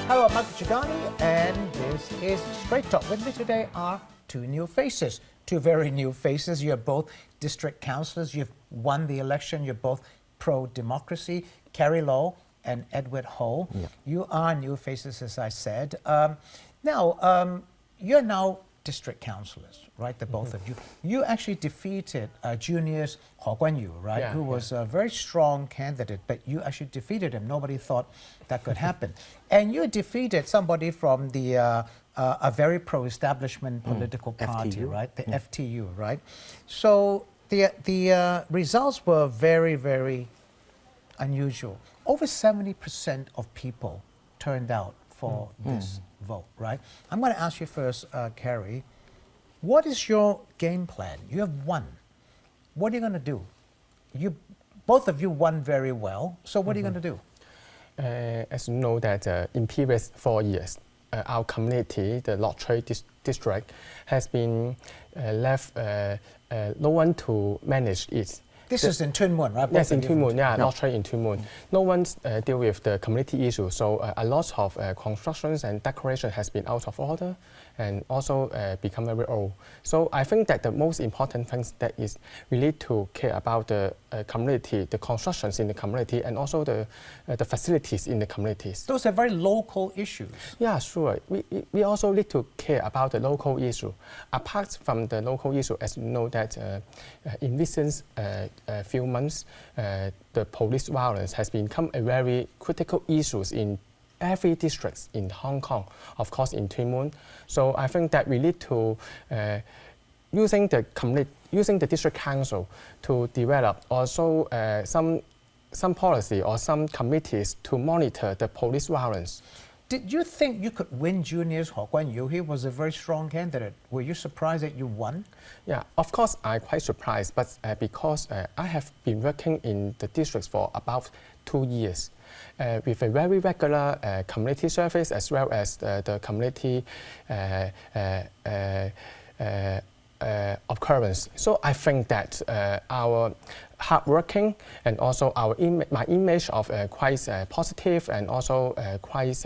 Hello, I'm Michael Chigani, and this is Straight Talk. With me today are two new faces, two very new faces. You're both district councillors. You've won the election. You're both pro-democracy. Carrie Low and Edward Ho. Yeah. You are new faces, as I said. You're now district councillors, right? The both of you. You actually defeated juniors Ho Guanyu, right? Yeah, who was a very strong candidate, but you actually defeated him. Nobody thought that could happen. And you defeated somebody from the a very pro-establishment political party, FTU. right? The FTU, right? So the results were very, very unusual. Over 70% of people turned out for this vote, right? I'm going to ask you first, Carrie, what is your game plan? You have won. What are you going to do? Both of you won very well, so what are you going to do? As you know that in previous 4 years, our community, the Lok Choi district, has been left no one to manage it. This is in Tuen Mun, right? Yes, in Tuen Mun, yeah, Lok Choi in Tuen Mun. No one's deal with the community issue, so a lot of constructions and decoration has been out of order and also become very old. So I think that the most important thing that is we need to care about the community, the constructions in the community, and also the facilities in the communities. Those are very local issues. Yeah, sure. We also need to care about the local issue. Apart from the local issue, as you know that in recent few months, the police violence has become a very critical issue in every district in Hong Kong, of course in Tuen Mun. So I think that we need to using the district council to develop also some policy or some committees to monitor the police violence. Did you think you could win juniors Ho Guanyu? He was a very strong candidate. Were you surprised that you won? Yeah, of course I'm quite surprised, but because I have been working in the districts for about 2 years with a very regular community service as well as the community occurrence. So I think that our hardworking and also my image of quite positive and also quite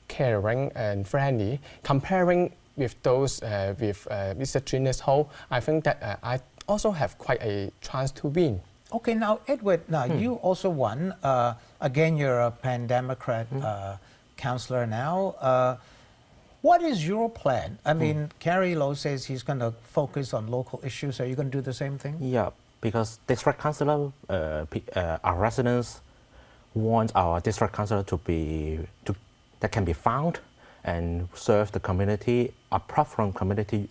caring and friendly, comparing with those with Mr. Junius Ho, I think that I also have quite a chance to win. Okay, now Edward, you also won. Again, you're a pan-Democrat councillor now. What is your plan? I mean, Carrie Low says he's going to focus on local issues. Are you going to do the same thing? Yeah, because district councillor, our residents want our district councillor that can be found and serve the community. Apart from community,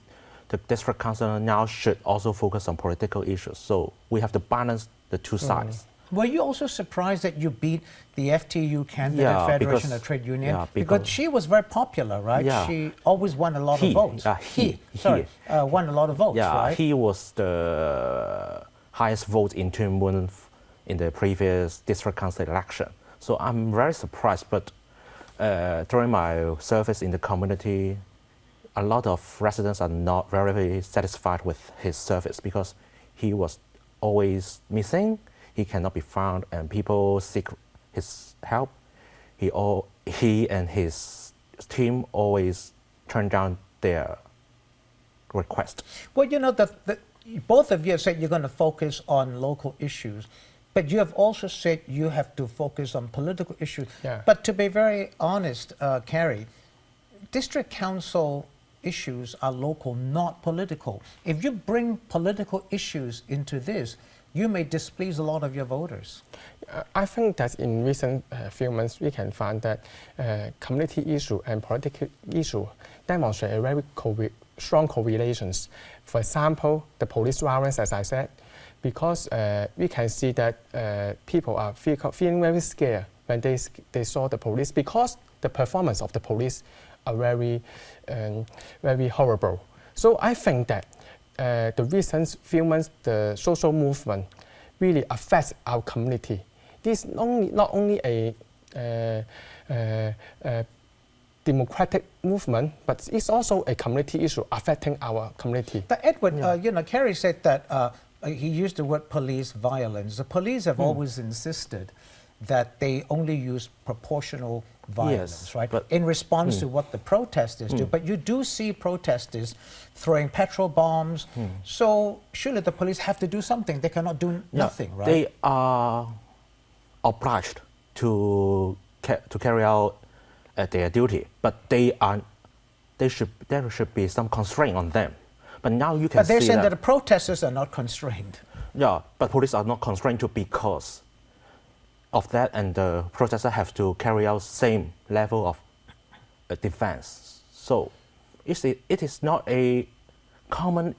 the district councillor now should also focus on political issues. So we have to balance the two sides. Were you also surprised that you beat the FTU candidate, Federation of Trade Union? Yeah, because she was very popular, right? Yeah. She always won a lot of votes. Won a lot of votes, right? He was the highest vote in Tuen Mun in the previous district council election. So I'm very surprised, but during my service in the community, a lot of residents are not very satisfied with his service because he was always missing. He cannot be found, and people seek his help. He and his team always turn down their request. Well, you know, both of you have said you're going to focus on local issues, but you have also said you have to focus on political issues. Yeah. But to be very honest, Carrie, district council issues are local, not political. If you bring political issues into this, you may displease a lot of your voters. I think that in recent few months we can find that community issue and political issue demonstrate a very strong correlations. For example, the police violence, as I said, because we can see that people are feeling very scared when they saw the police because the performance of the police are very horrible. So I think that the recent few months, the social movement really affects our community. This is not only a democratic movement, but it's also a community issue affecting our community. But Edward, you know, Carrie said that he used the word police violence. The police have always insisted that they only use proportional violence, Yes, right? but- In response to what the protesters do. But you do see protesters throwing petrol bombs. So surely the police have to do something. They cannot do nothing, right? They are obliged to carry out their duty, but there should be some constraint on them. But now you can But they're see saying that the protesters are not constrained. yeah, but police are not constrained to because of that, and the protesters have to carry out same level of defense. So it is not a common.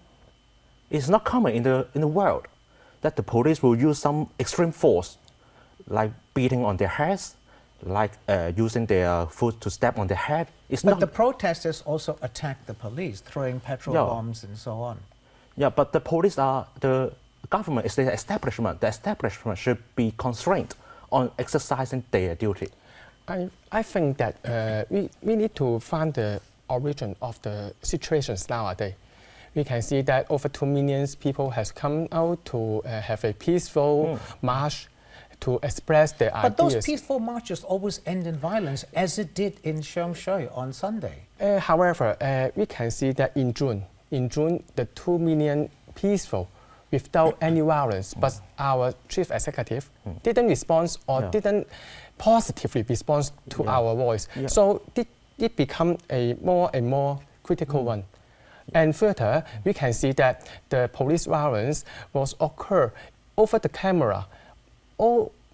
It's not common in the world that the police will use some extreme force, like beating on their heads, like using their foot to step on their head. It's But not. the protesters also attack the police, throwing petrol Yeah. bombs and so on. Yeah, but the police are the government is the establishment. The establishment should be constrained on exercising their duty. I think that we need to find the origin of the situations nowadays. We can see that over 2 million people has come out to have a peaceful march to express their But ideas. those peaceful marches always end in violence, as it did in Shui on Sunday. However, we can see that in June, the 2 million peaceful without any violence, but our chief executive didn't respond or didn't positively respond to our voice. So it become a more and more critical one. And further, we can see that the police violence was occur over the camera.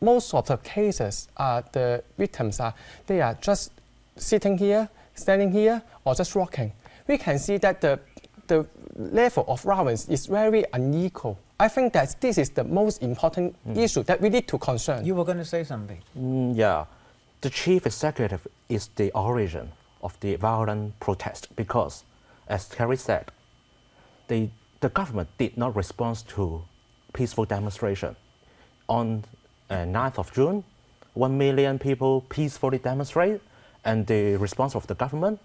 Most of the cases, the victims they are just sitting here, standing here, or just walking. We can see that the level of violence is very unequal. I think that this is the most important issue that we need to concern. You were going to say something. Yeah, the chief executive is the origin of the violent protest because, as Kerry said, the government did not respond to peaceful demonstration. On 9th of June, 1 million people peacefully demonstrate, and the response of the government,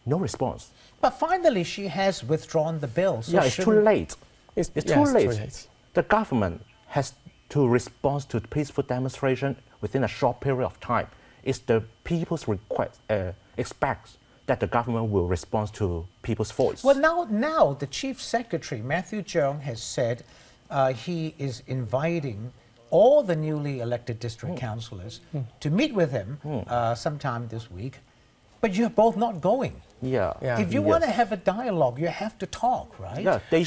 no response. But finally, she has withdrawn the bill. So Yeah, it's too late. It's Yes, too late. The government has to respond to peaceful demonstration within a short period of time. It's the people's request, expects that the government will respond to people's voice. Well, now the chief secretary, Matthew Cheung, has said he is inviting all the newly elected district councillors to meet with him sometime this week. But you're both not going. Yeah. If you want to have a dialogue, you have to talk, right? Yeah, he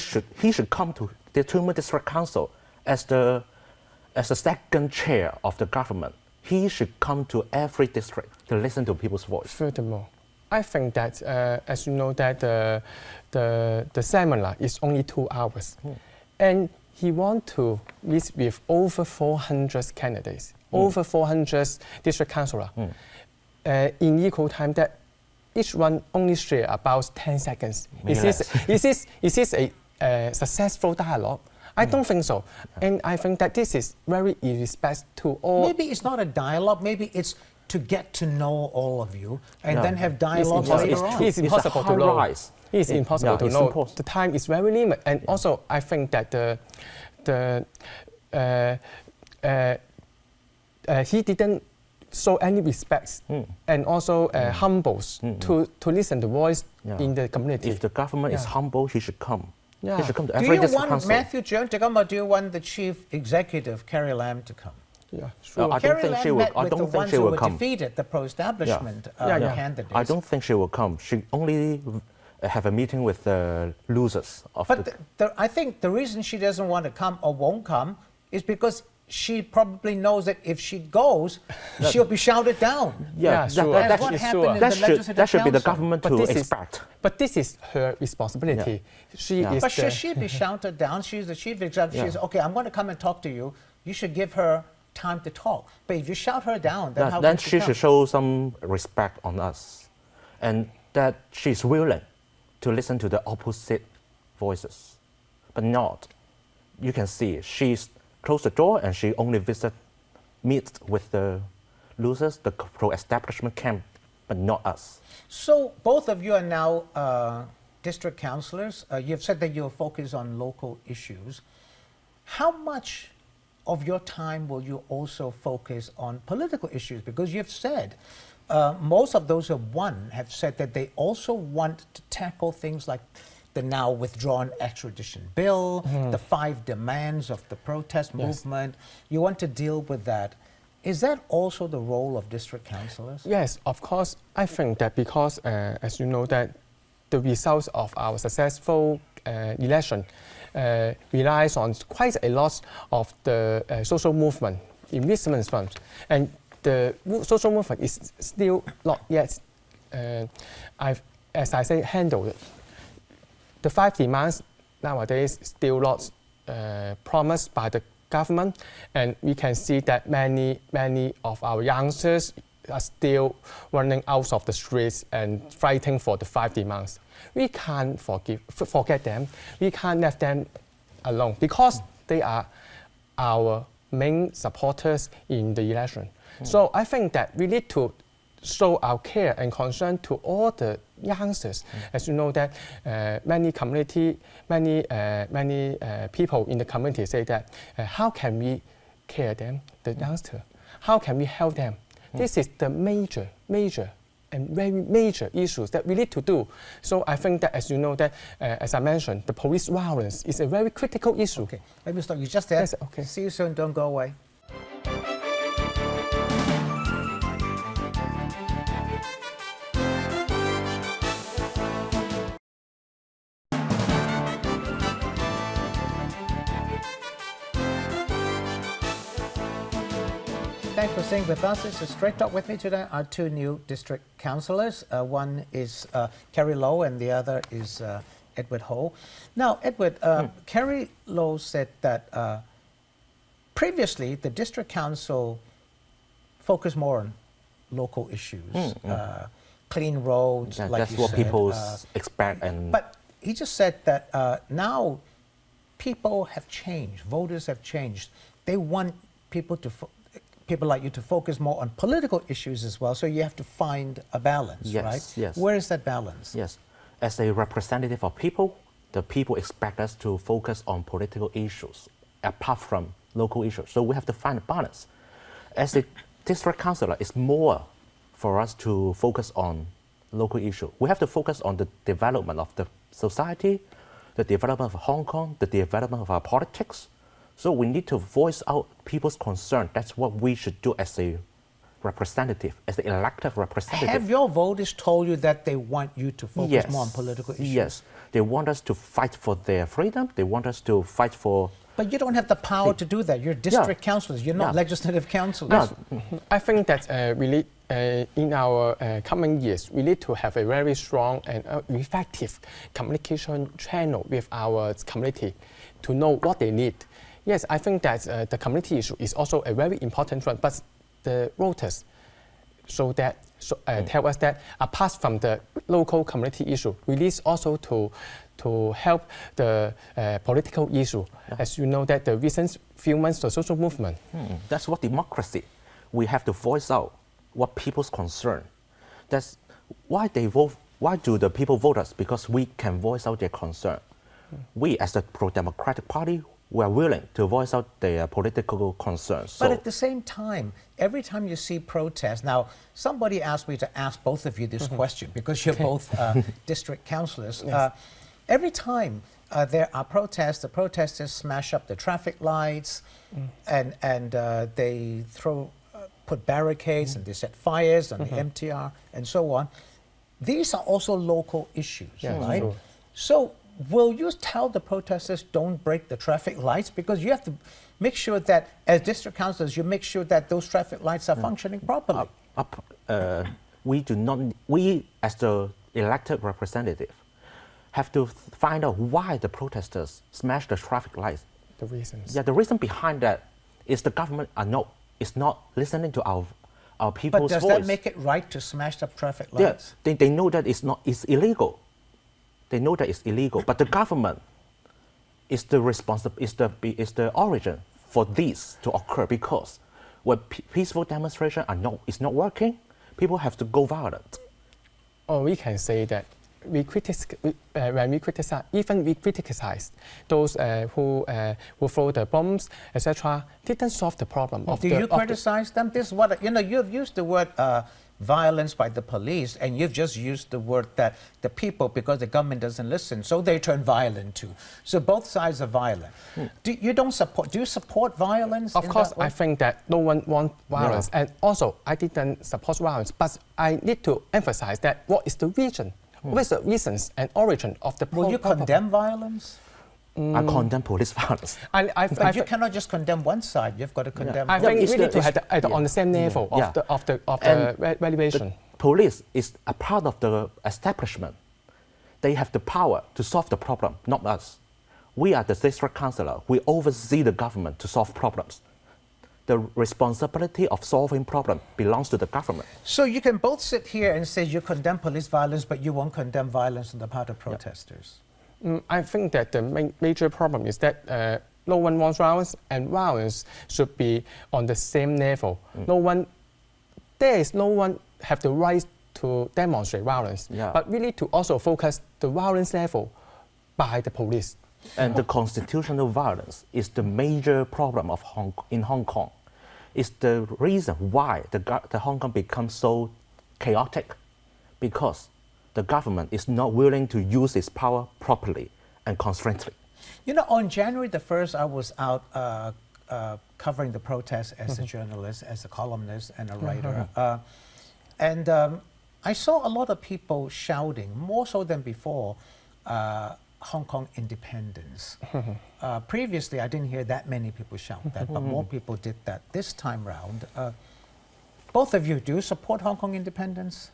should come to the Tumut District Council as the second chair of the government. He should come to every district to listen to people's voice. Furthermore, I think that, as you know, that the seminar is only 2 hours. And he wants to meet with over 400 candidates, over 400 district councillors. In equal time that each one only share about 10 seconds. Is this a successful dialogue? I don't think so. And I think that this is very irrespect to all. Maybe it's not a dialogue, maybe it's to get to know all of you and Yeah. then have dialogue impossible. later on. It's impossible to know. It's impossible to it's know. impossible. The time is very limited. And also, I think that he didn't show any respect and also humbles to listen to voice in the community. If the government is humble, he should come. Yeah. He should come to Do every you district want council. Matthew Cheung to come, or do you want the chief executive, Carrie Lam, to come? Yeah, sure. I don't Carrie think Lam she will. met I with don't the think ones she who will were come. defeated, the pro-establishment candidates. I don't think she will come. She only have a meeting with the losers of But I think the reason she doesn't want to come or won't come is because she probably knows that if she goes, she'll be shouted down. Yeah, sure. That's what happened in the legislative that should be the council. government But to this is- expect. But this is her responsibility. She is But the, should she be shouted down? She's the chief executive. She's, okay, I'm going to come and talk to you. You should give her time to talk. But if you shout her down, then how Then can she come? should show some respect on us, and that she's willing to listen to the opposite voices, but not. You can see she's closed the door and she only meets with the losers, the pro-establishment camp, but not us. So both of you are now district councillors. You've said that you'll focus on local issues. How much of your time will you also focus on political issues? Because you've said, most of those who have won have said that they also want to tackle things like the now withdrawn extradition bill, the 5 demands of the protest movement. You want to deal with that. Is that also the role of district councillors? Yes, of course. I think that because, as you know, that the results of our successful election relies on quite a lot of the social movement, investment funds, and the social movement is still not yet, as I say, handled. The 5 demands nowadays still not promised by the government, and we can see that many of our youngsters are still running out of the streets and fighting for the 5 demands. We can't forget them. We can't let them alone because they are our main supporters in the election. So I think that we need to show our care and concern to all the youngsters. As you know that many people in the community say that how can we care them, the youngster? How can we help them? This is the major and very major issues that we need to do. So I think that, as you know that, as I mentioned, the police violence is a very critical issue. Okay, let me stop you just there. Yes, okay. See you soon, don't go away. Thanks for staying with us. This is Straight Talk. With me today are 2 new district councillors. One is Kerry Low and the other is Edward Ho. Now, Edward, Kerry Low said that previously the district council focused more on local issues, clean roads, like that's you what said. people expect. And But he just said that now people have changed, voters have changed. They want people like you to focus more on political issues as well, so you have to find a balance, Yes, right? yes. Where is that balance? yes, as a representative of people, the people expect us to focus on political issues apart from local issues. So we have to find a balance. As a district councillor, it's more for us to focus on local issue. We have to focus on the development of the society, the development of Hong Kong, the development of our politics. So we need to voice out people's concern. That's what we should do as a representative, as an elected representative. Have your voters told you that they want you to focus more on political issues? Yes, they want us to fight for their freedom. They want us to fight for... But you don't have the power to do that. You're district councillors. You're not legislative councillors. I think that really, in our coming years, we need to have a very strong and effective communication channel with our community to know what they need. Yes, I think that the community issue is also a very important one, but the voters tell us that apart from the local community issue, we need also to help the political issue. As you know that the recent few months, the social movement. That's what democracy. We have to voice out what people's concern. That's why they vote. Why do the people vote us? Because we can voice out their concern. We, as the pro-democratic party, we are willing to voice out their political concerns. But at the same time, every time you see protests, now somebody asked me to ask both of you this question because you're both district councillors. Yes. Every time there are protests, the protesters smash up the traffic lights and they put barricades and they set fires on the MTR and so on. These are also local issues, right? Sure. So will you tell the protesters don't break the traffic lights? Because you have to make sure that, as district councillors, you make sure that those traffic lights are functioning properly. We, as the elected representative, have to find out why the protesters smash the traffic lights. The reasons. Yeah, the reason behind that is the government is not listening to our people's voice. But does that make it right to smash up traffic lights? Yeah, they know that it's illegal. They know that it's illegal, but the government is the origin for this to occur, because when peaceful demonstration is not working, people have to go violent. Or we can say that we criticize those who throw the bombs, etc., didn't solve the problem. Do you criticize them? This is what you've used the word violence by the police, and you've just used the word that the people, because the government doesn't listen, so they turn violent too. So both sides are violent. Do you support violence? Of course, I think that no one wants violence, and also I didn't support violence, but I need to emphasize that what is the reason, what is the reasons and origin of the problem. Will you condemn violence? I condemn police violence. But you cannot just condemn one side. You've got to condemn. I think we need to have on the same level of the valuation. The police is a part of the establishment. They have the power to solve the problem, not us. We are the district councillor. We oversee the government to solve problems. The responsibility of solving problems belongs to the government. So you can both sit here and say you condemn police violence, but you won't condemn violence on the part of protesters. I think that the major problem is that no one wants violence, and violence should be on the same level. No one have the right to demonstrate violence, but we need to also focus the violence level by the police. And the constitutional violence is the major problem of in Hong Kong. It's the reason why the Hong Kong becomes so chaotic, because the government is not willing to use its power properly and constantly. You know, on January the 1st, I was out covering the protests as a journalist, as a columnist and a writer. And I saw a lot of people shouting, more so than before, Hong Kong independence. Previously, I didn't hear that many people shout that, but more people did that this time round. Both of you, do you support Hong Kong independence?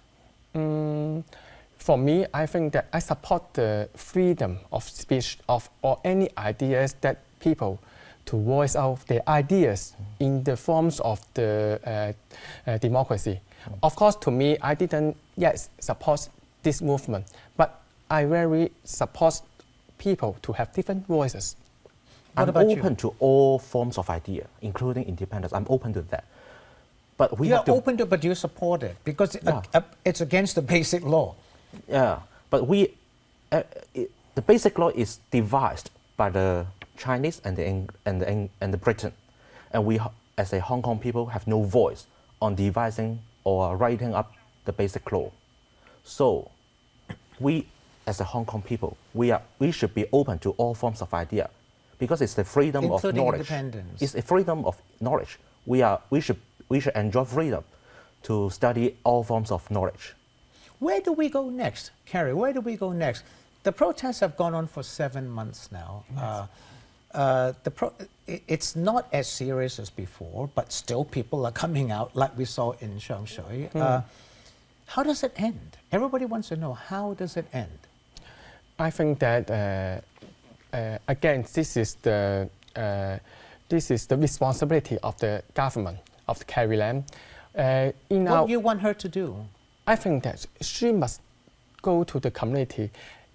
For me, I think that I support the freedom of speech or any ideas that people to voice out their ideas in the forms of the democracy. Of course, to me, I didn't yet support this movement, but I very support people to have different voices. I'm open to all forms of idea, including independence. I'm open to that. But we You're open to, but you support it because it's against the basic law. Yeah, but the basic law is devised by the Chinese and the Britain, and we as a Hong Kong people have no voice on devising or writing up the basic law. So, we as a Hong Kong people, we should be open to all forms of idea, because it's the freedom including of knowledge. Independence. It's a freedom of knowledge. We should enjoy freedom to study all forms of knowledge. Where do we go next, Carrie? Where do we go next? The protests have gone on for 7 months now. It's not as serious as before, but still people are coming out like we saw in Shanghai. How does it end? Everybody wants to know, how does it end? I think that, again, this is the responsibility of the government, of Carrie Lam. What do you want her to do? I think that she must go to the community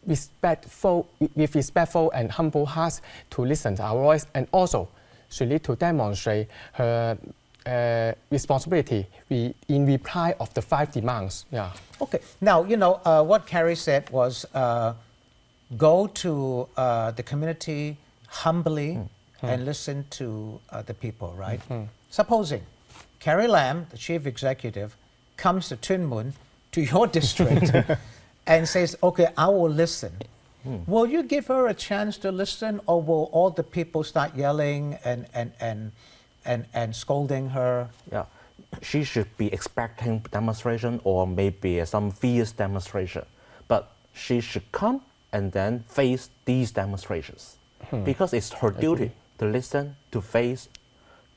with respectful and humble hearts to listen to our voice, and also she needs to demonstrate her responsibility in reply of the 5 demands. Yeah. Okay. Now, you know, what Carrie said was go to the community humbly and listen to the people, right? Supposing Carrie Lam, the chief executive, comes to Tuen Mun, to your district, and says, okay, I will listen. Will you give her a chance to listen, or will all the people start yelling and scolding her? Yeah, she should be expecting demonstration or maybe some fierce demonstration, but she should come and then face these demonstrations, because it's her duty to listen, to face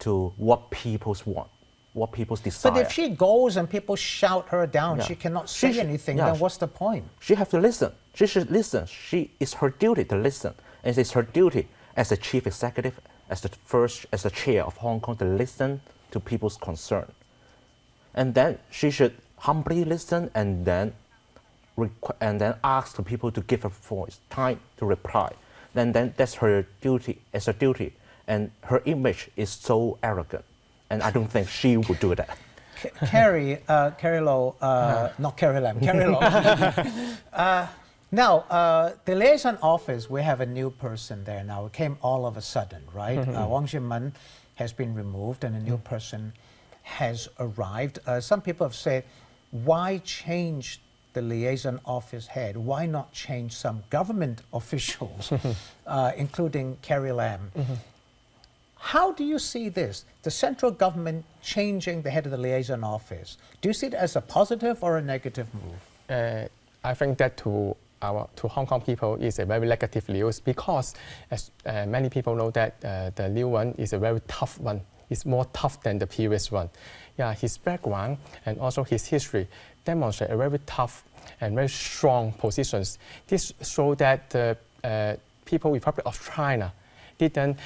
to what people want, what people desire. But if she goes and people shout her down, she cannot say anything, then what's the point? She has to listen. She should listen. It's her duty to listen. And it's her duty as a chief executive, as the chair of Hong Kong, to listen to people's concern. And then she should humbly listen and then ask the people to give her voice, time to reply. Then that's her duty, as a duty. And her image is so arrogant. And I don't think she would do that. Carrie Lo, not Carrie Lam, Carrie Lo. Now, the liaison office, we have a new person there now. It came all of a sudden, right? Wang Ximan has been removed and a new person has arrived. Some people have said, why change the liaison office head? Why not change some government officials, including Carrie Lam? How do you see this? The central government changing the head of the liaison office. Do you see it as a positive or a negative move? I think that to Hong Kong people is a very negative news because as many people know that the new one is a very tough one. It's more tough than the previous one. Yeah, his background and also his history demonstrate a very tough and very strong positions. This shows that the People Republic of China didn't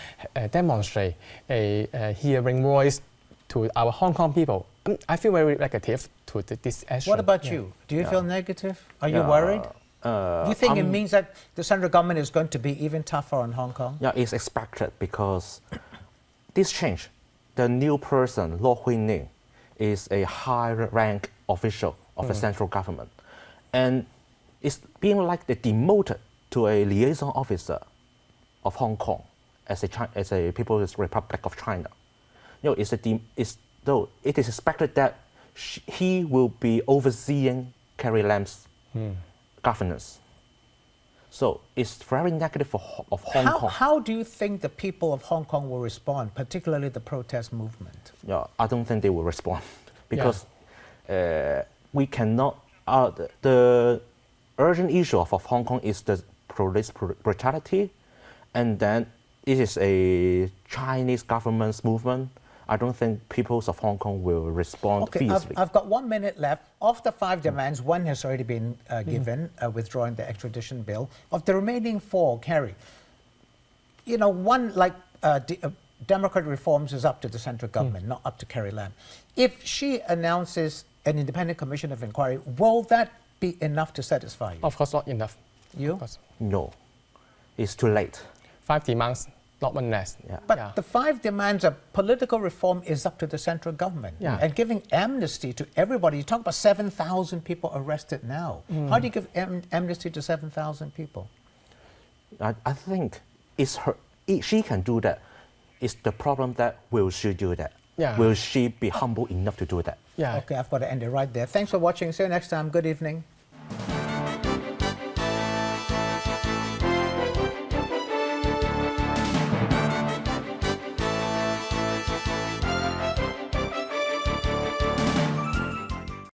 demonstrate a hearing voice to our Hong Kong people. I feel very negative to this action. What about you? Do you feel negative? Are you worried? Do you think it means that the central government is going to be even tougher on Hong Kong? Yeah, it's expected because this change, the new person, Lo Hui-ning, is a high-rank official of the central government. And it's being like demoted to a liaison officer of Hong Kong as a People's Republic of China. You know, though it is expected that he will be overseeing Carrie Lam's governance. So it's very negative of Hong Kong. How do you think the people of Hong Kong will respond, particularly the protest movement? Yeah, I don't think they will respond because we cannot. The urgent issue of Hong Kong is the police brutality, and then it is a Chinese government's movement. I don't think peoples of Hong Kong will respond fiercely. I've got 1 minute left. Of the 5 demands, 1 has already been given, withdrawing the extradition bill. Of the remaining 4, Carrie, you know, one like democratic reforms is up to the central government, not up to Carrie Lam. If she announces an independent commission of inquiry, will that be enough to satisfy you? Of course not enough. You? No, it's too late. 5 demands, not one less. Yeah. But the 5 demands of political reform is up to the central government. And giving amnesty to everybody. You talk about 7,000 people arrested now. How do you give amnesty to 7,000 people? I think it's her. She can do that. It's the problem that will she do that? Yeah. Will she be humble enough to do that? Yeah. Okay, I've got to end it right there. Thanks for watching. See you next time. Good evening.